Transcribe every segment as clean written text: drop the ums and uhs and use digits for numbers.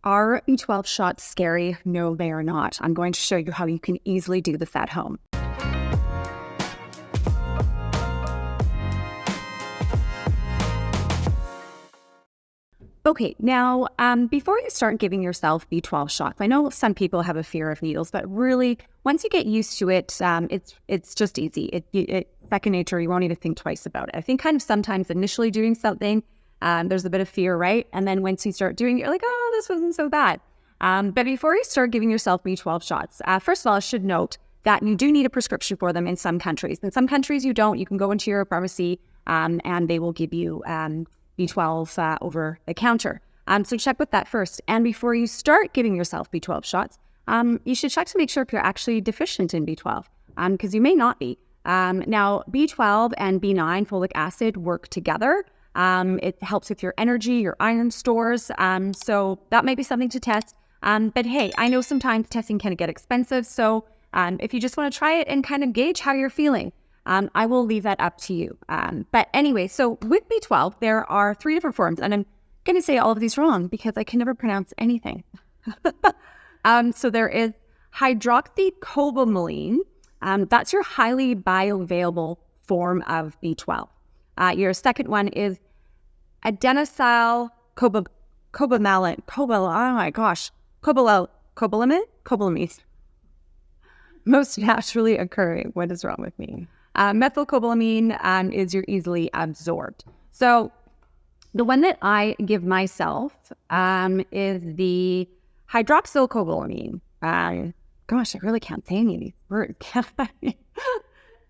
Are B12 shots scary? No, they are not. I'm going to show you how you can easily do this at home. Okay, now, before you start giving yourself B12 shots, I know some people have a fear of needles, but really, once you get used to it, it's just easy. It's second nature. You won't even think twice about it. I think kind of sometimes initially doing something, there's a bit of fear, right? And then once you start doing it, you're like, oh, this wasn't so bad. But before you start giving yourself B12 shots, first of all, I should note that you do need a prescription for them in some countries. In some countries, you don't. You can go into your pharmacy and they will give you B12 over the counter. So check with that first. And before you start giving yourself B12 shots, you should check to make sure if you're actually deficient in B12, because you may not be. Now, B12 and B9 folic acid work together. It helps with your energy, your iron stores. So that might be something to test. But hey, I know sometimes testing can get expensive. So if you just want to try it and kind of gauge how you're feeling, I will leave that up to you. But anyway, so with B12, there are 3 different forms. And I'm going to say all of these wrong because I can never pronounce anything. So there is hydroxycobalamin. That's your highly bioavailable form of B12. Your second one is adenosyl cobalamin. Cobalamin. Most naturally occurring. What is wrong with me? Methylcobalamin is your easily absorbed. So the one that I give myself is the hydroxycobalamin. Gosh, I really can't say any of these words, can I?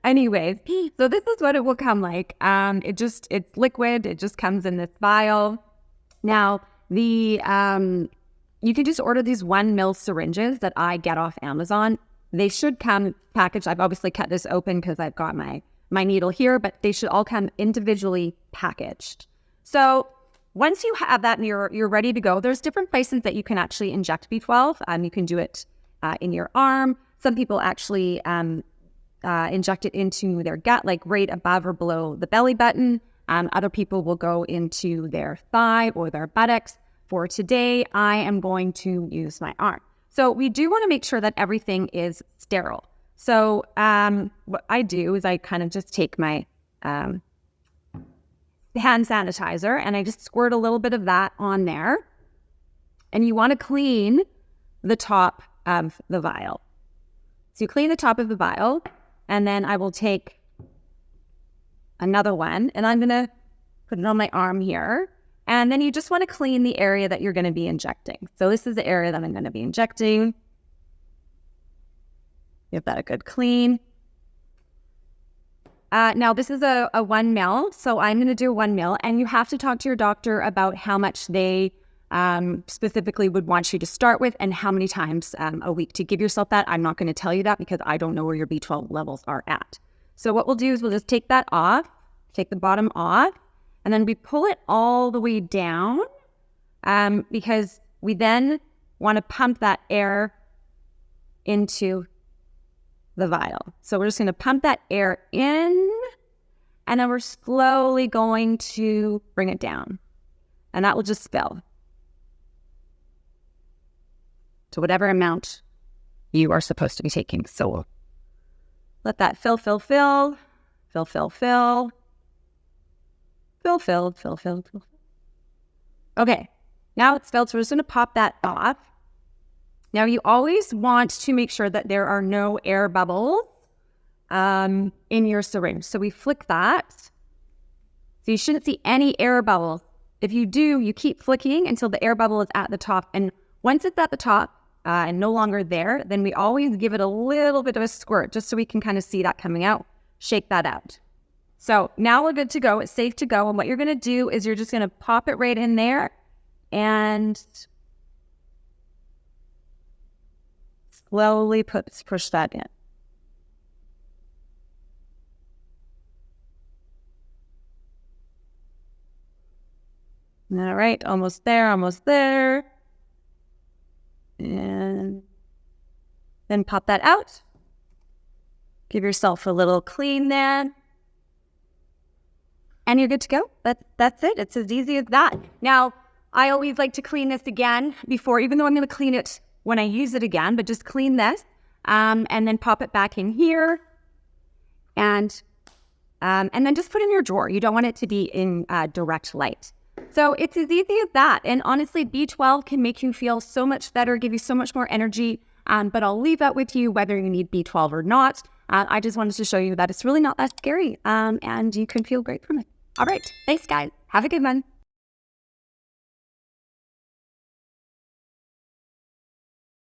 Anyways, so this is what it will come like. It's liquid. It just comes in this vial. Now, you can just order these 1 ml syringes that I get off Amazon. They should come packaged. I've obviously cut this open because I've got my needle here, but they should all come individually packaged. So once you have that and you're ready to go, there's different places that you can actually inject B12. You can do it in your arm. Some people actually inject it into their gut, like right above or below the belly button. Other people will go into their thigh or their buttocks. For today, I am going to use my arm. So we do want to make sure that everything is sterile. So what I do is I kind of just take my hand sanitizer and I just squirt a little bit of that on there. And you want to clean the top of the vial. So you clean the top of the vial, and then I will take another one and I'm going to put it on my arm here. And then you just want to clean the area that you're going to be injecting. So this is the area that I'm going to be injecting. Give that a good clean. Now this is a 1 ml. So I'm going to do 1 ml, and you have to talk to your doctor about how much they specifically would want you to start with and how many times a week to give yourself that. I'm not going to tell you that because I don't know where your B12 levels are at. So what we'll do is we'll just take that off, take the bottom off, and then we pull it all the way down because we then want to pump that air into the vial. So we're just going to pump that air in, and then we're slowly going to bring it down. And that will just spill to whatever amount you are supposed to be taking. So let that fill. Fill. Okay, now it's filled, so we're just going to pop that off. Now you always want to make sure that there are no air bubbles in your syringe. So we flick that. So you shouldn't see any air bubbles. If you do, you keep flicking until the air bubble is at the top. And once it's at the top and no longer there, then we always give it a little bit of a squirt just so we can kind of see that coming out. Shake that out. So now we're good to go. It's safe to go. And what you're going to do is you're just going to pop it right in there and slowly push that in. All right, almost there. And then pop that out. Give yourself a little clean there. And you're good to go. That's it. It's as easy as that. Now, I always like to clean this again before, even though I'm going to clean it when I use it again, but just clean this and then pop it back in here and then just put it in your drawer. You don't want it to be in direct light. So it's as easy as that. And honestly, B12 can make you feel so much better, give you so much more energy. But I'll leave that with you, whether you need B12 or not. I just wanted to show you that it's really not that scary and you can feel great from it. All right. Thanks, guys. Have a good one.